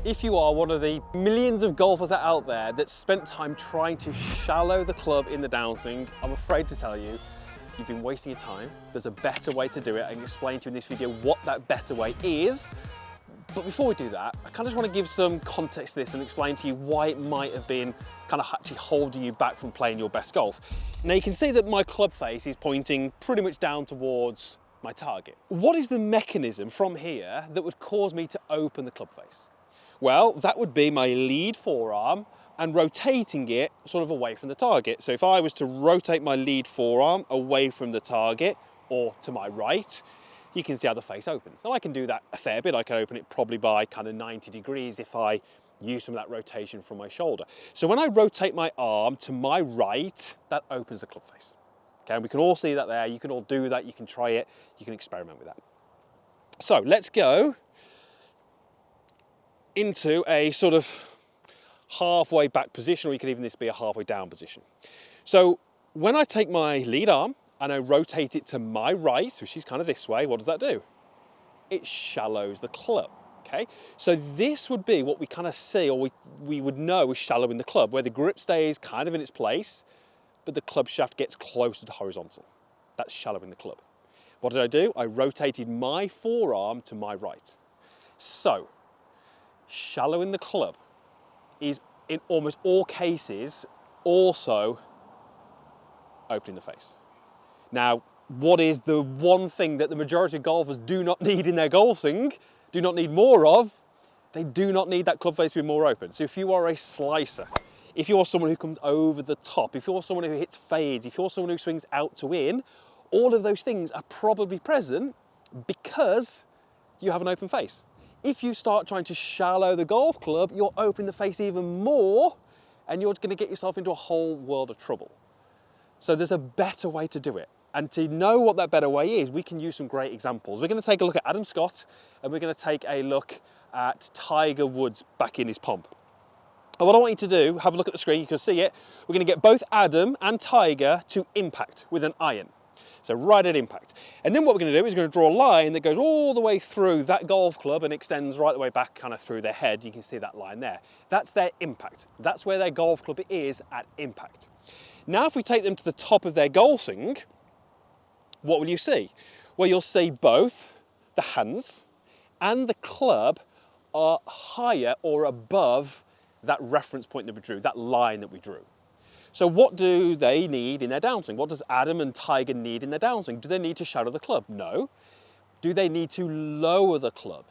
If you are one of the millions of golfers out there that spent time trying to shallow the club in the downswing, I'm afraid to tell you, you've been wasting your time. There's a better way to do it. I can explain to you in this video what that better way is. But before we do that, I kind of just want to give some context to this and explain to you why it might have been kind of actually holding you back from playing your best golf. Now you can see that my club face is pointing pretty much down towards my target. What is the mechanism from here that would cause me to open the club face? Well, that would be my lead forearm and rotating it sort of away from the target. So if I was to rotate my lead forearm away from the target or to my right, you can see how the face opens. Now I can do that a fair bit. I can open it probably by kind of 90 degrees if I use some of that rotation from my shoulder. So when I rotate my arm to my right, that opens the club face. Okay, and we can all see that there. You can all do that. You can try it. You can experiment with that. So let's go into a sort of halfway back position, or you can even this be a halfway down position. So when I take my lead arm and I rotate it to my right, which is kind of this way, what does that do? It shallows the club, okay? So this would be what we kind of see, or we would know is shallowing the club, where the grip stays kind of in its place, but the club shaft gets closer to horizontal. That's shallowing the club. What did I do? I rotated my forearm to my right. So, shallowing the club is in almost all cases also opening the face. Now, what is the one thing that the majority of golfers do not need in their golf swing, do not need more of? They do not need that club face to be more open. So if you are a slicer, if you're someone who comes over the top, if you're someone who hits fades, if you're someone who swings out to in, all of those things are probably present because you have an open face. If you start trying to shallow the golf club, you'll open the face even more and you're going to get yourself into a whole world of trouble. So there's a better way to do it. And to know what that better way is, we can use some great examples. We're going to take a look at Adam Scott and we're going to take a look at Tiger Woods back in his pomp. And what I want you to do, have a look at the screen, you can see it. We're going to get both Adam and Tiger to impact with an iron. So right at impact. And then what we're going to do is we're going to draw a line that goes all the way through that golf club and extends right the way back kind of through their head. You can see that line there. That's their impact. That's where their golf club is at impact. Now if we take them to the top of their golf swing, what will you see? Well, you'll see both the hands and the club are higher or above that reference point that we drew, that line that we drew. So what do they need in their downswing? What does Adam and Tiger need in their downswing? Do they need to shallow the club? No. Do they need to lower the club?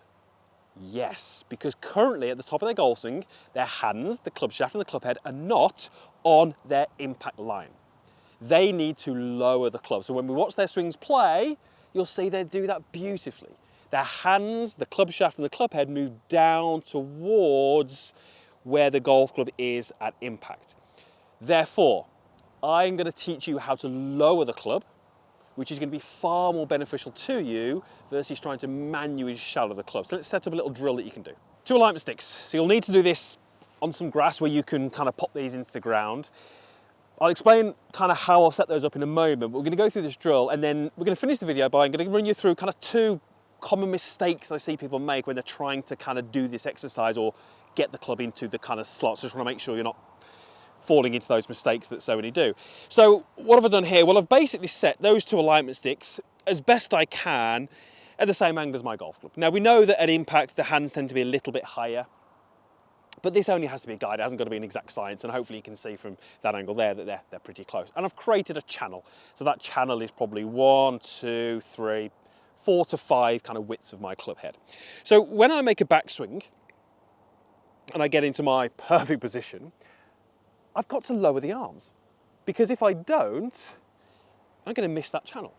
Yes, because currently at the top of their golf swing, their hands, the club shaft and the club head are not on their impact line. They need to lower the club. So when we watch their swings play, you'll see they do that beautifully. Their hands, the club shaft and the club head move down towards where the golf club is at impact. Therefore, I'm going to teach you how to lower the club, which is going to be far more beneficial to you versus trying to manually shallow the club. So let's set up a little drill that you can do. 2 alignment sticks. So you'll need to do this on some grass where you can kind of pop these into the ground. I'll explain kind of how I'll set those up in a moment, but we're going to go through this drill and then we're going to finish the video by I'm going to run you through kind of 2 common mistakes that I see people make when they're trying to kind of do this exercise or get the club into the kind of slots. I just want to make sure you're not falling into those mistakes that so many do. So what have I done here? Well, I've basically set those 2 alignment sticks as best I can at the same angle as my golf club. Now we know that at impact the hands tend to be a little bit higher, but this only has to be a guide. It hasn't got to be an exact science, and hopefully you can see from that angle there that they're pretty close. And I've created a channel. So that channel is probably 1, 2, 3, 4 to 5 kind of widths of my club head. So when I make a backswing and I get into my perfect position, I've got to lower the arms, because if I don't, I'm going to miss that channel.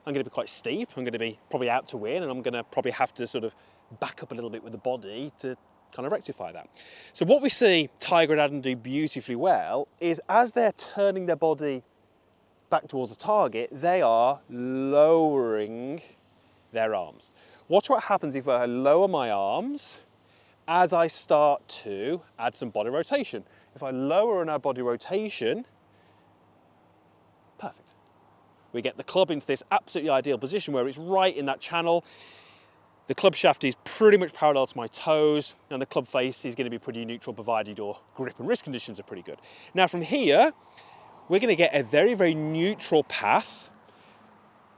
I'm going to be quite steep, I'm going to be probably out to win, and I'm going to probably have to sort of back up a little bit with the body to kind of rectify that. So what we see Tiger and Adam do beautifully well is as they're turning their body back towards the target, they are lowering their arms. Watch what happens if I lower my arms as I start to add some body rotation. If I lower in our body rotation, perfect. We get the club into this absolutely ideal position where it's right in that channel. The club shaft is pretty much parallel to my toes, and the club face is going to be pretty neutral provided your grip and wrist conditions are pretty good. Now from here, we're going to get a very, very neutral path.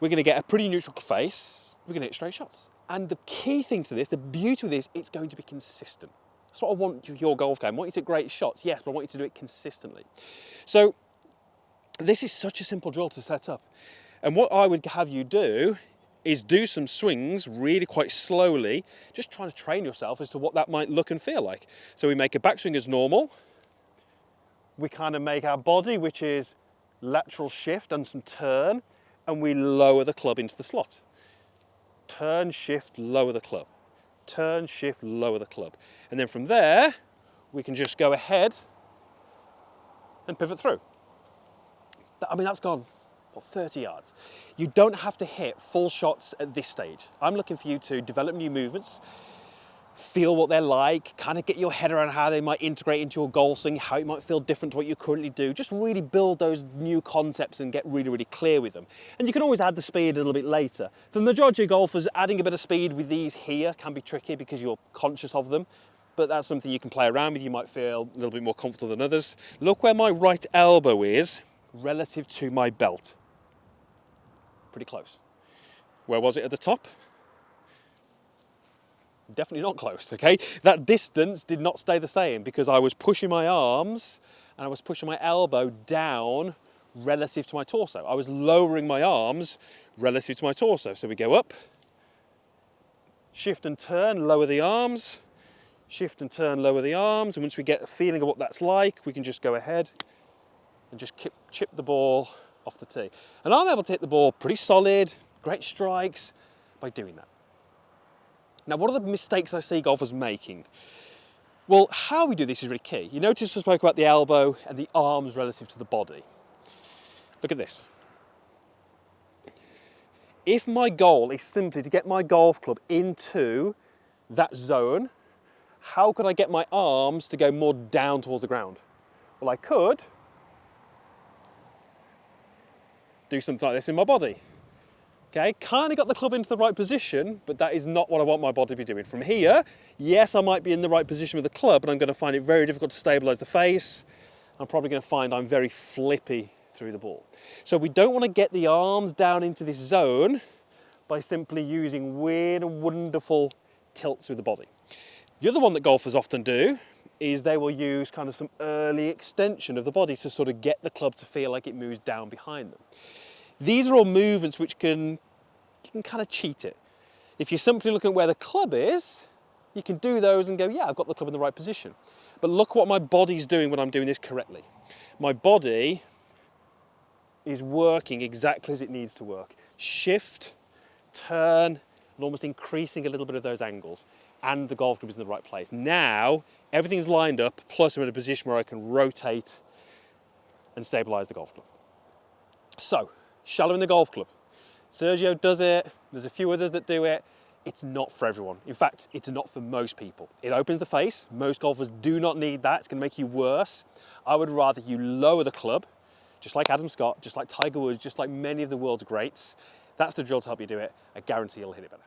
We're going to get a pretty neutral face. We're going to hit straight shots. And the key thing to this, the beauty of this, it's going to be consistent. That's what I want for your golf game. I want you to hit great shots, yes, but I want you to do it consistently. So this is such a simple drill to set up. And what I would have you do is do some swings really quite slowly, just trying to train yourself as to what that might look and feel like. So we make a backswing as normal. We kind of make our body, which is lateral shift and some turn, and we lower the club into the slot. Turn, shift, lower the club. Turn, shift, lower the club. And then from there, we can just go ahead and pivot through. I mean, that's gone, what, 30 yards. You don't have to hit full shots at this stage. I'm looking for you to develop new movements, feel what they're like, kind of get your head around how they might integrate into your golf swing, how it might feel different to what you currently do. Just really build those new concepts and get really, really clear with them. And you can always add the speed a little bit later. For the majority of golfers, adding a bit of speed with these here can be tricky because you're conscious of them, but that's something you can play around with. You might feel a little bit more comfortable than others. Look where my right elbow is relative to my belt. Pretty close. Where was it at the top? Definitely not close, okay? That distance did not stay the same because I was pushing my arms and I was pushing my elbow down relative to my torso. I was lowering my arms relative to my torso. So we go up, shift and turn, lower the arms, shift and turn, lower the arms. And once we get a feeling of what that's like, we can just go ahead and just chip the ball off the tee. And I'm able to hit the ball pretty solid, great strikes by doing that. Now, what are the mistakes I see golfers making? Well, how we do this is really key. You notice I spoke about the elbow and the arms relative to the body. Look at this. If my goal is simply to get my golf club into that zone, how could I get my arms to go more down towards the ground? Well, I could do something like this in my body. Okay, kind of got the club into the right position, but that is not what I want my body to be doing. From here, yes, I might be in the right position with the club, but I'm going to find it very difficult to stabilize the face. I'm probably going to find I'm very flippy through the ball. So we don't want to get the arms down into this zone by simply using weird and wonderful tilts with the body. The other one that golfers often do is they will use kind of some early extension of the body to sort of get the club to feel like it moves down behind them. These are all movements which you can kind of cheat it. If you're simply looking at where the club is, you can do those and go, yeah, I've got the club in the right position. But look what my body's doing when I'm doing this correctly. My body is working exactly as it needs to work. Shift, turn, and almost increasing a little bit of those angles. And the golf club is in the right place. Now, everything's lined up, plus I'm in a position where I can rotate and stabilize the golf club. So, shallow in the golf club. Sergio does it, there's a few others that do it. It's not for everyone. In fact, it's not for most people. It opens the face. Most golfers do not need that. It's going to make you worse. I would rather you lower the club, just like Adam Scott, just like Tiger Woods, just like many of the world's greats. That's the drill to help you do it. I guarantee you'll hit it better.